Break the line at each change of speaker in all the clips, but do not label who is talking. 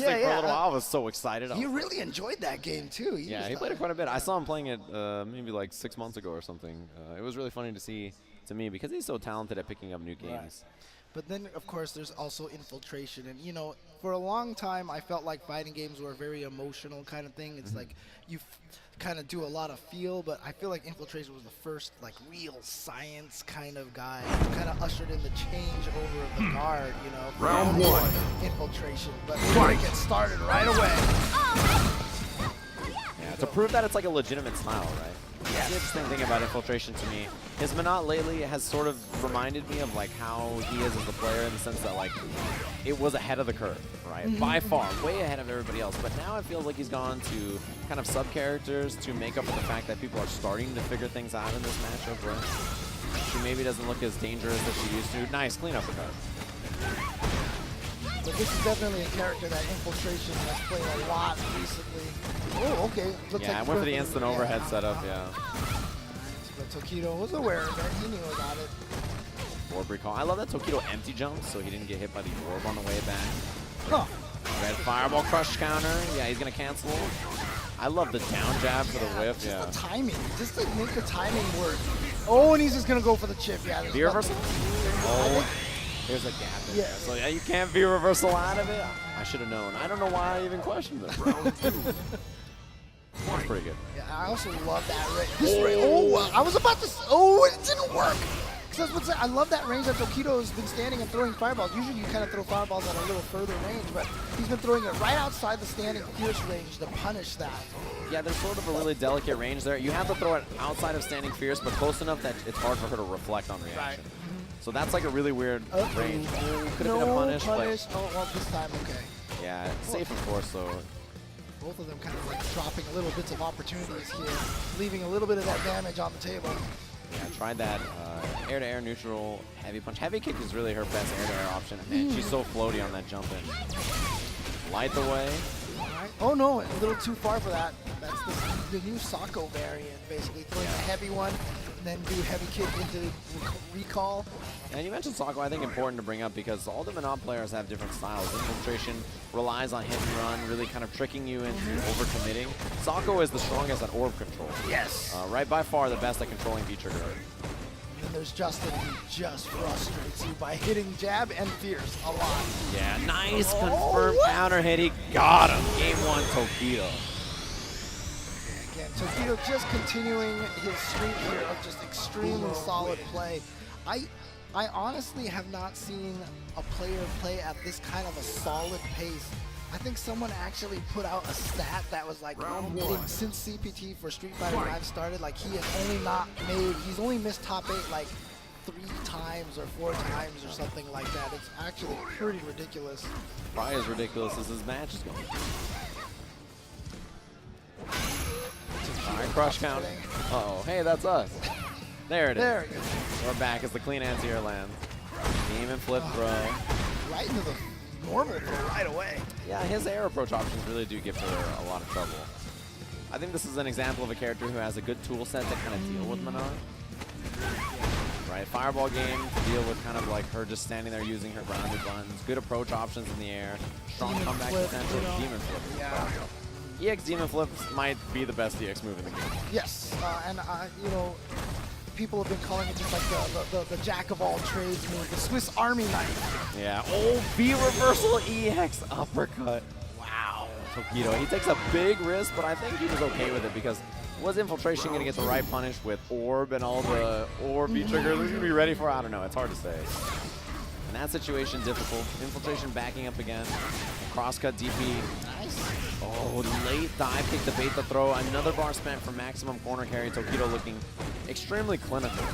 for a little while. I was so excited.
He really enjoyed that game, too.
He played it quite a bit. I saw him playing it maybe like 6 months ago or something. It was really funny to see to me because he's so talented at picking up new games.
Right. But then, of course, there's also Infiltration. And, you know, for a long time, I felt like fighting games were a very emotional kind of thing. It's like you kind of do a lot of feel, but I feel like Infiltration was the first, like, real science kind of guy who kind of ushered in the change over of the guard, you know.
Round one.
Infiltration. But we're going to get started right away.
Yeah, to prove that it's like a legitimate style, right? That's the interesting thing about Infiltration to me. His Minot lately has sort of reminded me of like how he is as a player in the sense that like it was ahead of the curve, right? By far, way ahead of everybody else. But now it feels like he's gone to kind of sub-characters to make up for the fact that people are starting to figure things out in this matchup where she maybe doesn't look as dangerous as she used to. Nice clean uppercut.
But this is definitely a character that Infiltration has played a lot recently. Oh, okay. Looks
I went for the instant overhead setup,
But Tokido was aware of it. He knew about it.
Orb recall. I love that Tokido empty jumps, so he didn't get hit by the orb on the way back.
Huh.
Red fireball crush counter. Yeah, he's going to cancel. I love the down jab for the whip.
Just the timing. Just to make the timing work. Oh, and he's just going to go for the chip. Yeah.
V reversal? Oh. There's a gap in there. So yeah, you can't V reversal out of it. I should have known. I don't know why I even questioned it. That's pretty good.
Yeah, I also love that range. I was about to. Oh, it didn't work. I love that range that Tokido has been standing and throwing fireballs. Usually you kind of throw fireballs at a little further range, but he's been throwing it right outside the standing fierce range to punish that.
Yeah, there's sort of a really delicate range there. You have to throw it outside of standing fierce, but close enough that it's hard for her to reflect on reaction.
Right.
So that's like a really weird range. Could have been a punish.
Oh, well, this time, okay.
Yeah, safe of course, so.
Both of them kind of like dropping little bits of opportunities here, leaving a little bit of that damage on the table.
Yeah, tried that air-to-air neutral heavy punch. Heavy kick is really her best air-to-air option. Man, she's so floaty on that jump in. Light the way.
Right. Oh no, a little too far for that. That's the new Sako variant, basically throwing a heavy one, and then do heavy kick into recall.
And you mentioned Sako, I think important to bring up because all the Minot players have different styles. Infiltration relies on hit and run, really kind of tricking you into overcommitting. Sako is the strongest at orb control.
Yes.
Right, by far the best at controlling V-trigger.
And there's Justin who just frustrates you by hitting jab and fierce a lot.
Yeah, nice confirmed counter hit. He got him. Game one, Tokido.
Again, Tokido just continuing his streak here of just extremely solid play. I honestly have not seen a player play at this kind of a solid pace. I think someone actually put out a stat that was like, since CPT for Street Fighter V started, like he's only missed top 8 like 3 times or 4 times or something like that. It's actually pretty ridiculous.
Probably as ridiculous as his match is going. Alright, crush count. Uh-oh, hey, that's us. There it is.
There it is.
We're back as the clean anti-air lands. Demon flip throw.
Right into the normal throw right away.
Yeah, his air approach options really do give her a lot of trouble. I think this is an example of a character who has a good tool set to kind of deal with Minot. Right, fireball game to deal with kind of like her just standing there using her grounded buttons. Good approach options in the air. Strong comeback potential. Demon flip.
Yeah.
EX Demon flips might be the best EX move in the game.
Yes, and you know, people have been calling it just like the jack of all trades move, the Swiss Army knife.
Yeah. Oh, V reversal EX uppercut. Wow. Tokido. He takes a big risk, but I think he was okay with it because was Infiltration going to get the right punish with Orb and all the Orb V-trigger? He's going to be ready for? I don't know. It's hard to say. In that situation, difficult. Infiltration backing up again. Crosscut DP.
Nice.
Oh, late dive kick to bait the throw. Another bar spent for maximum corner carry. Tokido looking extremely clinical.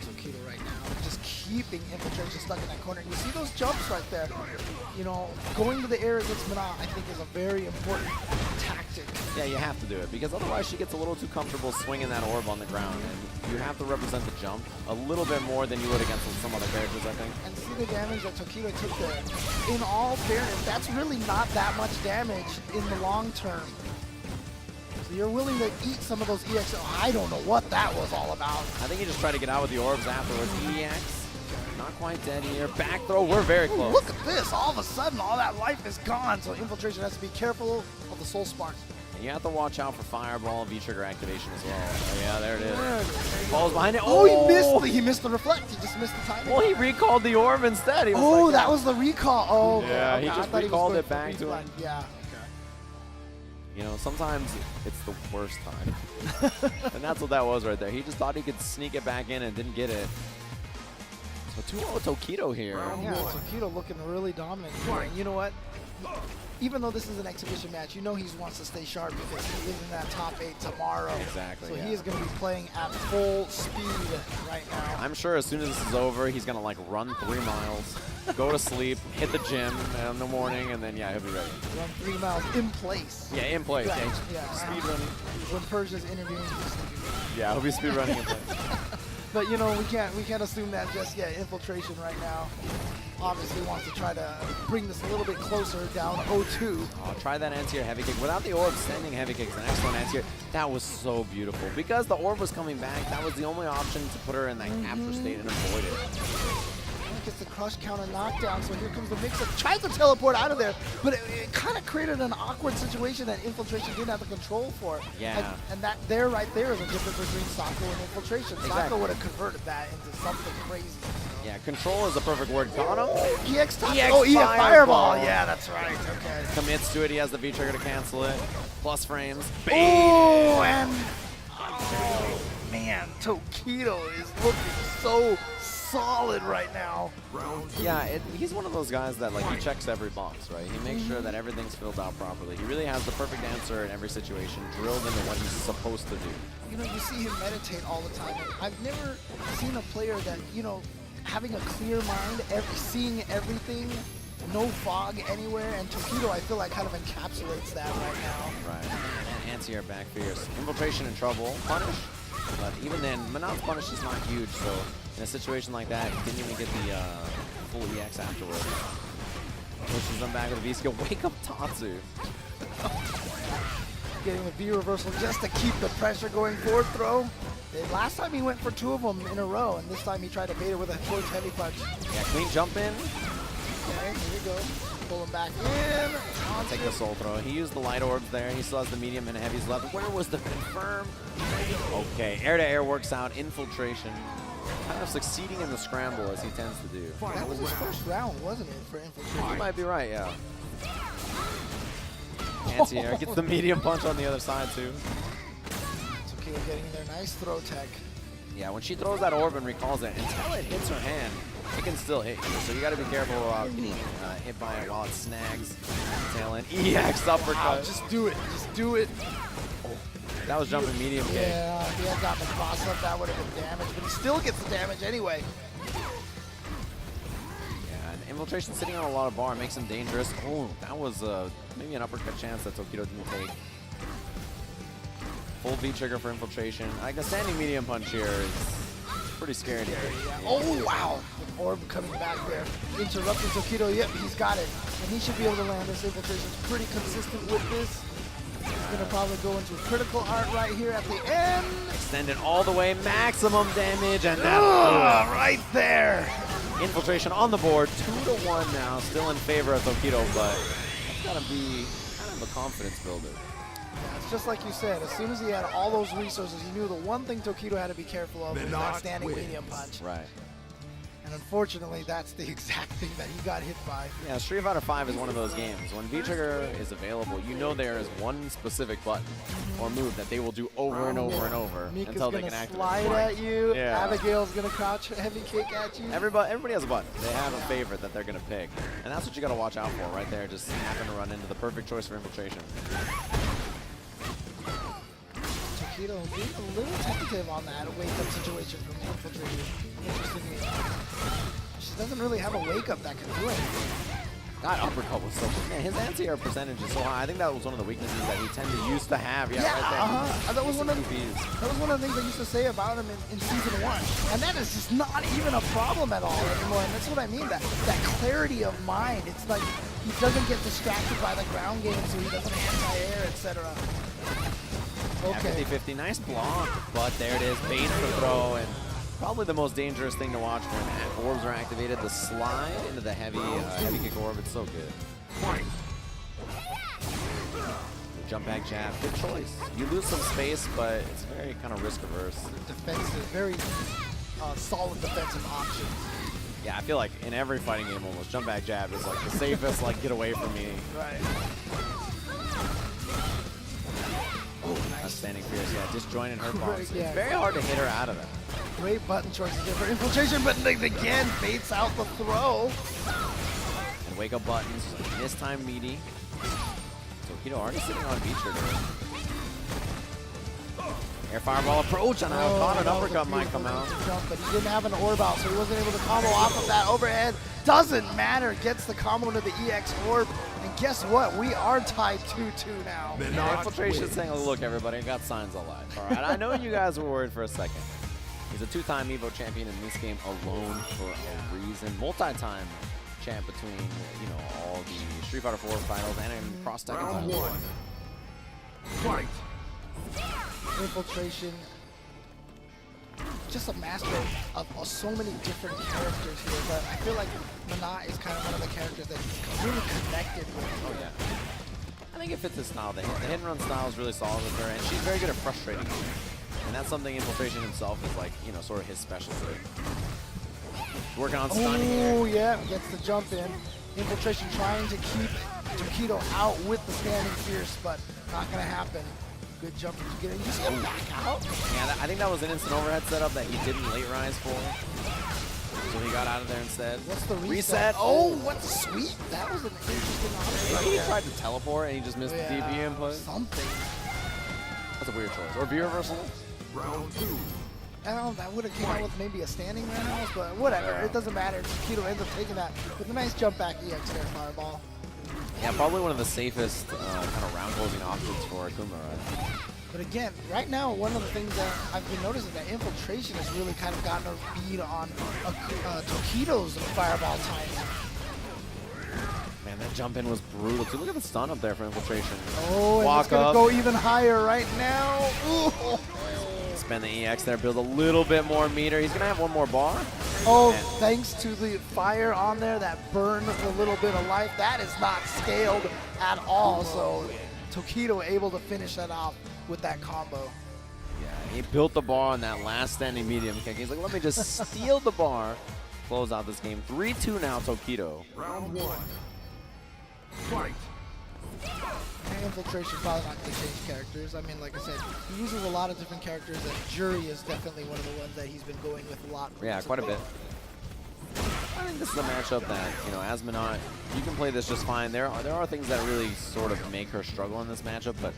Tokido right now just keeping Infiltration stuck in that corner. You see those jumps right there. You know, going to the air against Minot, I think, is a very important tactic.
Yeah, you have to do it because otherwise she gets a little too comfortable swinging that orb on the ground. And you have to represent the jump a little bit more than you would against some other characters, I think.
And see the damage that Tokido took there. In all fairness, that's really not that much damage in the long term. So you're willing to eat some of those EX. I don't know what that was all about.
I think he just tried to get out with the orbs afterwards. EX, not quite dead here. Back throw, we're very close.
Look at this. All of a sudden, all that life is gone. So Infiltration has to be careful of the Soul Spark.
And you have to watch out for Fireball V-Trigger activation as well. Oh, yeah, there it is. Falls behind it.
Oh, he missed the reflect. He just missed the timing.
Well, he recalled the orb instead. He was
Oh,
like,
that was the recall. Oh, okay.
Yeah,
Okay.
he
I
just
thought
recalled
was
it
going
back
for
to him.
Yeah.
You know, sometimes it's the worst time. And that's what that was right there. He just thought he could sneak it back in and didn't get it. So 2-0 Tokido here.
Yeah, Tokido looking really dominant here. And you know what? Even though this is an exhibition match, you know he wants to stay sharp because he is in that top 8 tomorrow.
Exactly.
So
yeah.
he is going to be playing at full speed right now.
I'm sure as soon as this is over, he's going to like run 3 miles, go to sleep, hit the gym in the morning, and then, yeah, he'll be ready.
Run 3 miles in place.
Yeah, in place.
Right.
Yeah. Speed running.
When Persia's interviewing,
Yeah, he'll be speed running in place.
But you know, we can't assume that just yet. Infiltration right now obviously wants to try to bring this a little bit closer, down 0-2.
Oh, try that anti-air heavy kick. Without the orb, standing heavy kick is an excellent anti-air. That was so beautiful. Because the orb was coming back, that was the only option to put her in that capture state and avoid it.
Gets the crush counter knockdown, so here comes the mix-up. Tries to teleport out of there, but it kind of created an awkward situation that Infiltration didn't have the control for.
Yeah.
And that there, right there, is a difference between Sako and Infiltration.
Exactly.
Sako would have converted that into something crazy.
Yeah, control is a perfect word. Got him.
EX top.
EX
Oh, EX
Fireball.
Fireball. Yeah, that's right. Okay.
Commits to it. He has the V-trigger to cancel it. Plus frames.
Oh, and oh man, Tokido is looking so solid right now.
Yeah, he's one of those guys that like he checks every box, right? He makes sure that everything's filled out properly. He really has the perfect answer in every situation, drilled into what he's supposed to do.
You know, you see him meditate all the time. And I've never seen a player that, you know, having a clear mind, seeing everything, no fog anywhere, and Tokido, I feel like, kind of encapsulates that right now.
Right, and anti-air back fierce. Infiltration in trouble. Punish. But even then, Manat's punish is not huge, so in a situation like that, he didn't even get the full EX afterwards. Pushes them back with a V-skill. Wake up Tatsu.
Getting the V reversal just to keep the pressure going. Forward throw. And last time he went for 2 of them in a row, and this time he tried to bait it with a towards heavy punch.
Yeah, clean jump in.
Okay, here we go. Pull him back in.
I'll take the soul throw. He used the light orbs there. He still has the medium and heavies left. Where was the confirm? Okay, air-to-air works out. Infiltration. Kind of succeeding in the scramble as he tends to do.
That was his first round, wasn't it, for Infiltration?
You might be right, yeah. Anti-air gets the medium punch on the other side, too.
Tokido getting there. Nice throw tech.
Yeah, when she throws that orb and recalls it, until it hits her hand, it can still hit you. So you got to be careful about getting hit by it while it snags. Tail end. EX uppercut.
Wow, just do it. Just do it.
That was jumping medium kick.
Yeah, if he had gotten the cross up, that would have been damage, but he still gets the damage anyway.
Yeah, and Infiltration sitting on a lot of bar makes him dangerous. Oh, that was maybe an uppercut chance that Tokido didn't take. Full V trigger for Infiltration. Like a standing medium punch here is pretty scary to hit.
Yeah. Oh, wow. The orb coming back there. Interrupting Tokido. Yep, he's got it. And he should be able to land this. Infiltration's pretty consistent with this. He's going to probably go into critical art right here at the end.
Extend it all the way. Maximum damage. And that
right there.
Infiltration on the board. 2-1 now. Still in favor of Tokido, but that's got to be kind of a confidence builder.
Yeah, it's just like you said, as soon as he had all those resources, he knew the one thing Tokido had to be careful of was that standing medium punch.
Right.
And unfortunately, that's the exact thing that he got hit by.
Yeah, Street Fighter 5 is one of those games. When V-Trigger is available, you know there is one specific button or move that they will do over and over and over
Mika's
until they
gonna
can activate.
slide at you.
Yeah.
Abigail's gonna crouch heavy kick at you.
Everybody has a button. They have a favorite that they're going to pick. And that's what you got to watch out for right there. Just happen to run into the perfect choice for Infiltration.
Tokido being a little tentative on that wake-up situation from Infiltration. Interestingly enough. She doesn't really have a wake-up that can do anything.
That uppercut was so good. Man, his anti-air percentage is so high. I think that was one of the weaknesses that he tended to used to have. Yeah, right there.
That was one of the things I used to say about him in Season 1. And that is just not even a problem at all anymore. And that's what I mean, that clarity of mind. It's like he doesn't get distracted by the ground game, so he doesn't anti-air, etc. Okay.
Yeah, 50-50, nice block, but there it is, bait for throw, and Probably the most dangerous thing to watch when orbs are activated. The slide into the heavy kick orb. It's so good. Jump back jab. Good choice. You lose some space, but it's very kind of risk averse.
Defensive, very solid defensive options.
Yeah, I feel like in every fighting game almost, jump back jab is like the safest, like get away from me.
Right. Oh, nice.
Standing fierce, yeah, disjointed her bombs.
Yeah.
It's very hard to hit her out of it.
Great button choices here for infiltration, but again, baits out the throw.
And wake up buttons, this time meaty. Tokido already sitting on B trigger. Air fireball approach, and I thought an uppercut might come out.
Jump, but he didn't have an orb out, so he wasn't able to combo off of that overhead. Doesn't matter, gets the combo to the EX orb. And guess what? We are tied 2-2 now.
Infiltration saying, oh, look, everybody, I got signs of life. All right, I know you guys were worried for a second. He's a two-time Evo champion in this game alone for a reason. Multi-time champ between, you know, all the Street Fighter 4 finals and in cross-tech.
Round one. Fight.
Infiltration, just a master of so many different characters here, but I feel like Manat is kind of one of the characters that he's really connected with.
Oh, yeah. I think it fits his style. The hit and run style is really solid with her, and she's very good at frustrating you. And that's something Infiltration himself is like, you know, sort of his specialty. Working on stunning here.
Oh, yeah, gets the jump in. Infiltration trying to keep Tokido out with the standing fierce, but not going to happen. Good jump from Tokido. You see him back out?
Yeah, I think that was an instant overhead setup that he didn't late rise for. So he got out of there instead.
What's the
reset?
Oh, what sweet. That was an interesting option.
Maybe he tried to teleport and he just missed the DP input.
Something.
That's a weird choice. Or V reversal?
Round two.
I don't know, that would have came out with maybe a standing roundhouse, but whatever. It doesn't matter. Tokido ends up taking that with a nice jump back EX air fireball.
Yeah, probably one of the safest kind of round closing options for Akuma, right?
But again, right now, one of the things that I've been noticing that Infiltration has really kind of gotten a bead on Tokido's fireball timing.
Man, that jump in was brutal too. Look at the stun up there for Infiltration.
Oh, and it's going to go even higher right now. Ooh.
Spend the EX there, build a little bit more meter. He's going to have one more bar.
Oh, thanks to the fire on there that burned a little bit of life. That is not scaled at all. So Tokido able to finish that off with that combo.
Yeah, he built the bar on that last standing medium kick. He's like, let me just steal the bar, close out this game. 3-2 now, Tokido.
Round one. Fight.
Infiltration probably not going to change characters. I mean, like I said, he uses a lot of different characters, and Jury is definitely one of the ones that he's been going with a lot.
Yeah, quite a bit. I think this is a matchup that, you know, as Manat, you can play this just fine. There are things that really sort of make her struggle in this matchup, but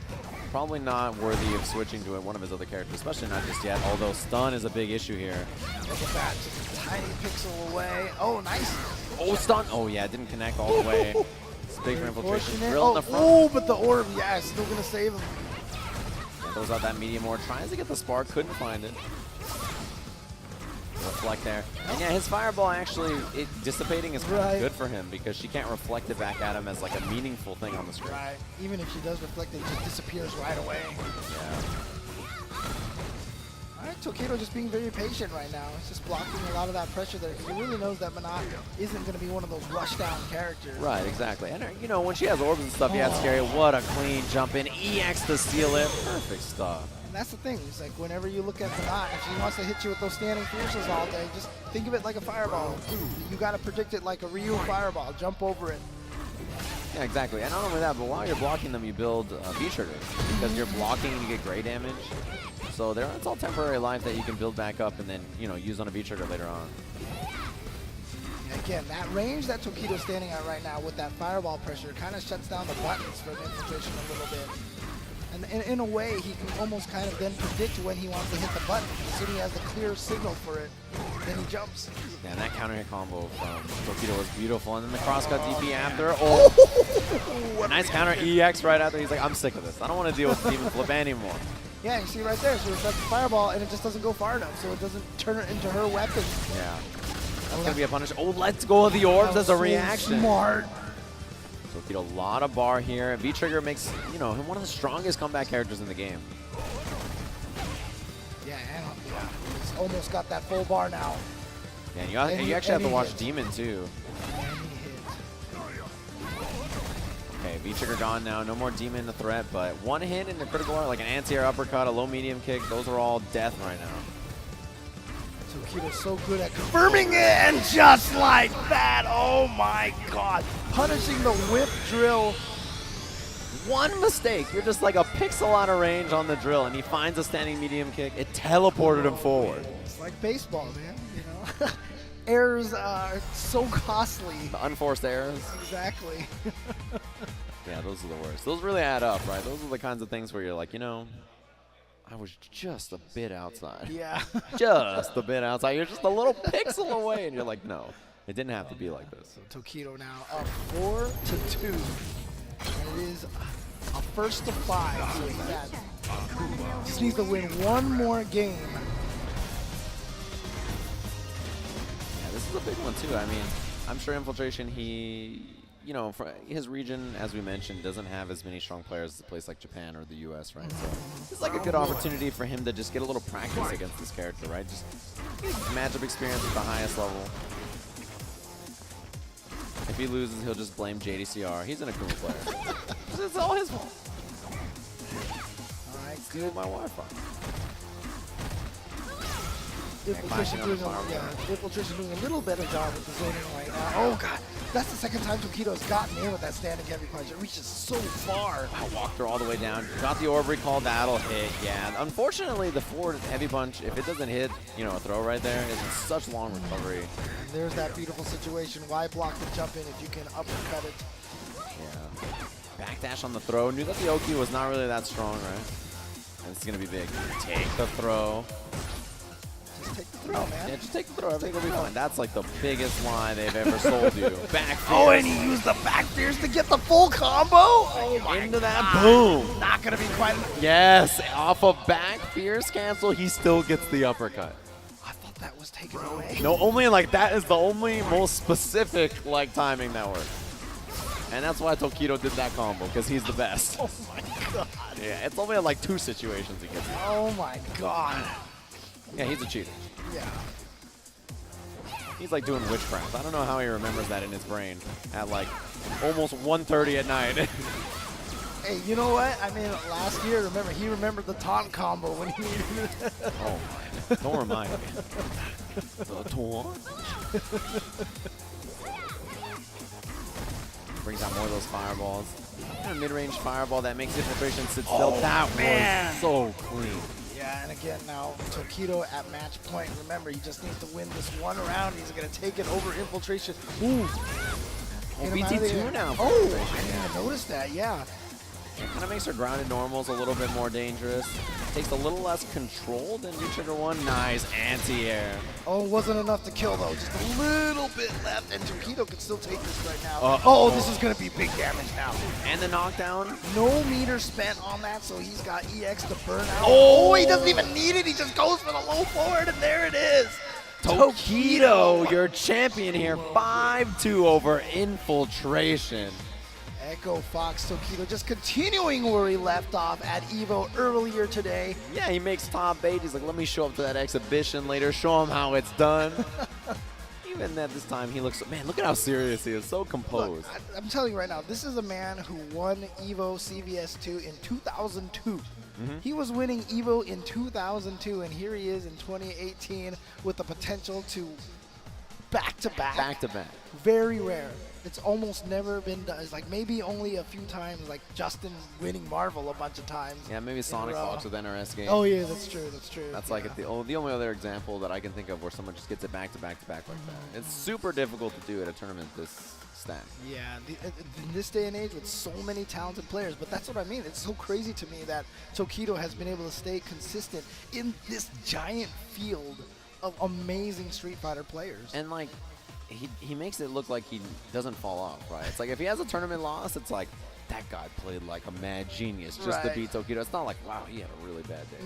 probably not worthy of switching to one of his other characters, especially not just yet, although stun is a big issue here.
Look at that, just a tiny pixel away. Oh, nice.
Oh, stun. Oh, yeah, it didn't connect all the way. It's big for Infiltration. Drill
Oh,
in the front.
oh, but the orb, yeah, still going to save him.
Throws out that medium orb, tries to get the spark, couldn't find it. Reflect there. And yeah, his fireball actually, dissipating is kind of good for him because she can't reflect it back at him as like a meaningful thing on the screen.
Right. Even if she does reflect it, just disappears right away.
Yeah.
All right, Tokido just being very patient right now. It's just blocking a lot of that pressure there. He really knows that Manat isn't going to be one of those rush down characters.
Right, exactly. And you know, when she has orbs and stuff, yeah, it's scary. What a clean jump in. EX to seal it. Perfect stuff.
And that's the thing. It's like whenever you look at Manat, if she wants to hit you with those standing fierces all day, just think of it like a fireball. You got to predict it like a Ryu fireball. Jump over it.
Yeah, exactly. And not only that, but while you're blocking them, you build V triggers because you're blocking and you get gray damage. So it's all temporary life that you can build back up and then, you know, use on a V trigger later on.
Again, that range that Tokido's standing at right now with that fireball pressure kind of shuts down the buttons for Infiltration a little bit. And in a way, he can almost kind of then predict when he wants to hit the button. As soon as he has a clear signal for it, then he jumps.
Yeah, and that counter hit combo from Tokido was beautiful. And then the crosscut DP after. Oh, nice counter EX right after. He's like, I'm sick of this. I don't want to deal with Demon Flip anymore.
Yeah, you see right there, she reflects the fireball, and it just doesn't go far enough, so it doesn't turn it into her weapon.
Yeah. That's going to be a punish. Oh, let's go of the orbs as a reaction.
Smart.
Tokido, a lot of bar here. V-Trigger makes, you know, him one of the strongest comeback characters in the game.
Yeah, and Yeah, he's almost got that full bar now.
Yeah, and you actually have to watch Demon too.
And he hit.
Okay, V-trigger gone now. No more Demon a threat, but one hit in the critical art, like an anti-air uppercut, a low medium kick, those are all death right now.
Tokido's so good at confirming it, and just like that, oh my god. Punishing the whip drill.
One mistake, you're just like a pixel out of range on the drill, and he finds a standing medium kick. It teleported him forward.
It's like baseball, man, you know? Errors are so costly.
The unforced errors.
Exactly.
Yeah, those are the worst. Those really add up, right? Those are the kinds of things where you're like, you know, I was just a bit outside.
Yeah.
Just a bit outside. You're just a little pixel away, and you're like, no, it didn't have to be like this.
So Tokido now up 4-2. And it is a first to 5. So he's at, just needs to win one more game.
Yeah, this is a big one, too. I mean, I'm sure Infiltration, you know, for his region, as we mentioned, doesn't have as many strong players as a place like Japan or the US, right? So it's like a good opportunity for him to just get a little practice against this character, right? Just get matchup experience at the highest level. If he loses, he'll just blame JDCR. He's an Akuma player. It's all his fault.
All right,
Steal my Wi-Fi.
Infiltration doing a little better job with the zoning right now. Oh god, that's the second time Tokido's gotten in with that standing heavy punch. It reaches so far.
Wow, walked her all the way down. Got the orb recall, that'll hit. Yeah, unfortunately, the forward heavy punch, if it doesn't hit, you know, a throw right there, is such long recovery.
And there's that beautiful situation. Why block the jump in if you can uppercut it?
Yeah. Backdash on the throw. Knew that the Oki was not really that strong, right? And it's going to be big. Take the throw.
Just take the throw, man.
Yeah, just take the throw. Everything will be fine. That's like the biggest lie they've ever sold you. Back fierce.
Oh, and he used the back fierce to get the full combo? Oh my
Into that
god.
boom.
Not going to be quite...
Yes, off of back fierce cancel, he still gets the uppercut.
I thought that was taken away.
No, only like that is the only most specific like timing that works. And that's why Tokido did that combo, because he's the best.
Oh my god.
Yeah, it's only like 2 situations he gets it.
Oh my god.
Yeah, he's a cheater.
Yeah.
He's like doing witchcraft. I don't know how he remembers that in his brain at like almost 1:30 at night.
Hey, you know what? I mean, last year, remember, he remembered the taunt combo when he needed it.
Oh my, don't remind me. The taunt? Brings out more of those fireballs. A mid-range fireball that makes Infiltration sit still.
Oh,
that
man.
was so clean.
Yeah, and again, now Tokido at match point. Remember, he just needs to win this one round. He's going to take it over Infiltration. Ooh.
Oh, BT2 now.
Oh, I didn't even notice that, yeah.
It kind of makes her grounded normals a little bit more dangerous. Takes a little less control than V-Trigger 1. Nice anti-air.
Oh, wasn't enough to kill, though. Just a little bit left, and Tokido can still take this right now. Oh, this is going to be big damage now.
And the knockdown.
No meter spent on that, so he's got EX to burn out.
Oh,
He doesn't even need it. He just goes for the low forward, and there it is.
Tokido, your champion here. 5-2 over Infiltration.
Echo Fox Tokido just continuing where he left off at EVO earlier today.
Yeah, he makes top 8. He's like, let me show up to that exhibition later, show him how it's done. Even at this time, he looks, man, look at how serious he is, so composed.
Look, I'm telling you right now, this is a man who won EVO CVS2 in 2002. He was winning EVO in 2002, and here he is in 2018 with the potential to back-to-back.
Back-to-back.
Very rare. It's almost never been done. It's like maybe only a few times, like Justin winning Marvel a bunch of times.
Yeah, maybe Sonic Fox with NRS game.
Oh yeah, that's true. That's true.
That's like the only other example that I can think of where someone just gets it back-to-back like that. It's super difficult to do at a tournament this stacked.
Yeah, in this day and age with so many talented players, but that's what I mean. It's so crazy to me that Tokido has been able to stay consistent in this giant field of amazing Street Fighter players.
And like, he makes it look like he doesn't fall off, right? It's like if he has a tournament loss, it's like, that guy played like a mad genius just to
Right.
beat Tokido. It's not like, wow, he had a really bad day.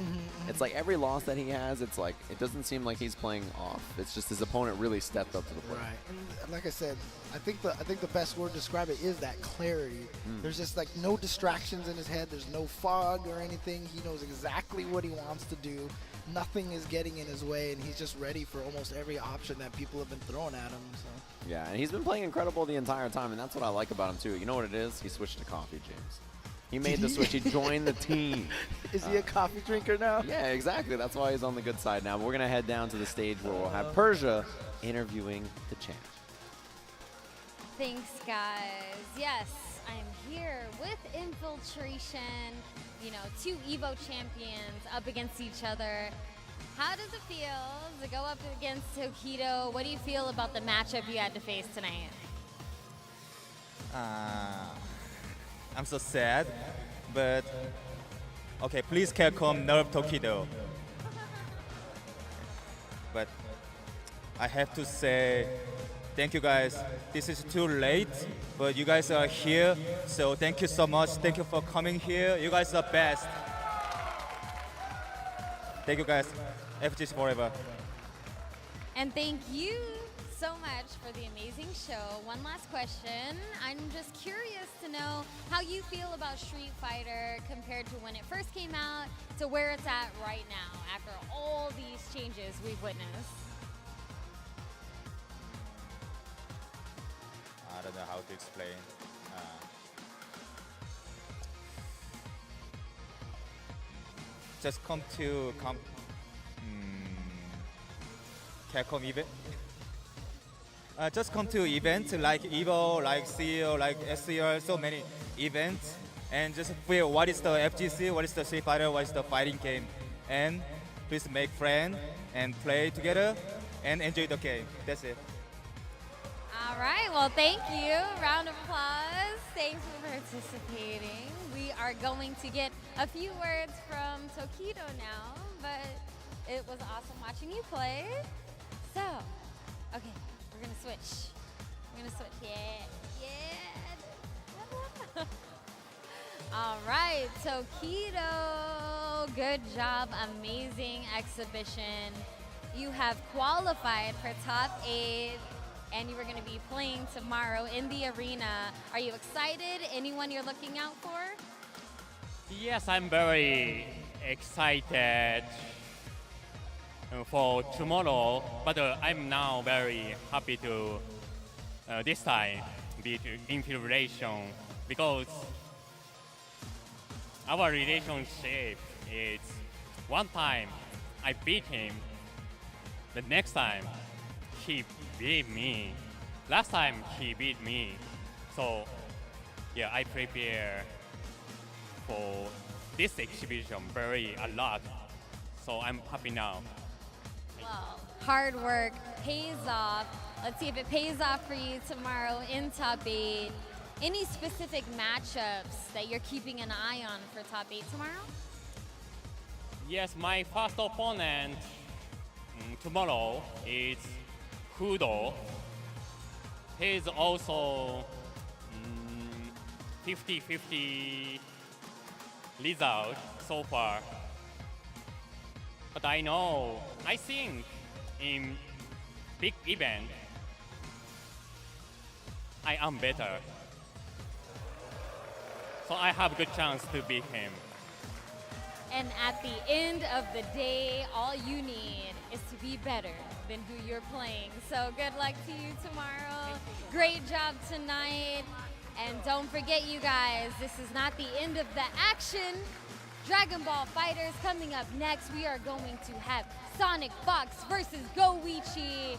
It's like every loss that he has, it's like, it doesn't seem like he's playing off. It's just his opponent really stepped up to the plate.
Right, and like I said, I think the best word to describe it is that clarity. There's just like no distractions in his head. There's no fog or anything. He knows exactly what he wants to do. Nothing is getting in his way, and he's just ready for almost every option that people have been throwing at him. So.
Yeah, and he's been playing incredible the entire time, and that's what I like about him too. You know what it is? He switched to coffee, James. He made the switch. He joined the team.
Is he a coffee drinker now?
Yeah, exactly. That's why he's on the good side now. But we're going to head down to the stage where we'll have Persia interviewing the champ.
Thanks, guys. Yes, I'm here with Infiltration. You know, two Evo champions up against each other. How does it feel to go up against Tokido? What do you feel about the matchup you had to face tonight?
I'm so sad, but okay, please Capcom nerf Tokido. But I have to say, thank you guys. This is too late, but you guys are here, so thank you so much. Thank you for coming here. You guys are best. Thank you guys. FGC forever.
And thank you so much for the amazing show. One last question. I'm just curious to know how you feel about Street Fighter compared to when it first came out to where it's at right now after all these changes we've witnessed.
I don't know how to explain. Just come to Capcom event. Just come to events like Evo, like CEO, like SCR, so many events, and just feel what is the FGC, what is the Street Fighter, what is the fighting game, and please make friends and play together and enjoy the game. That's it.
All right, well, thank you. Round of applause. Thanks for participating. We are going to get a few words from Tokido now, but it was awesome watching you play. So, okay, we're gonna switch. We're gonna switch, yeah. All right, Tokido, good job, amazing exhibition. You have qualified for top 8. And you are going to be playing tomorrow in the arena. Are you excited? Anyone you're looking out for?
Yes, I'm very excited for tomorrow, but I'm now very happy to this time beat Infiltration because our relationship is one time I beat him, the next time he beat me. Last time he beat me. So yeah, I prepare for this exhibition a lot. So I'm happy now.
Well, hard work pays off. Let's see if it pays off for you tomorrow in top 8. Any specific matchups that you're keeping an eye on for top 8 tomorrow?
Yes, my first opponent tomorrow is Kudo. He's also 50-50 result so far. But I think in big event, I am better. So I have good chance to beat him.
And at the end of the day, all you need is to be better than who you're playing. So good luck to you tomorrow. Great job tonight. And don't forget, you guys, this is not the end of the action. Dragon Ball Fighters coming up next. We are going to have Sonic Fox versus Goichi.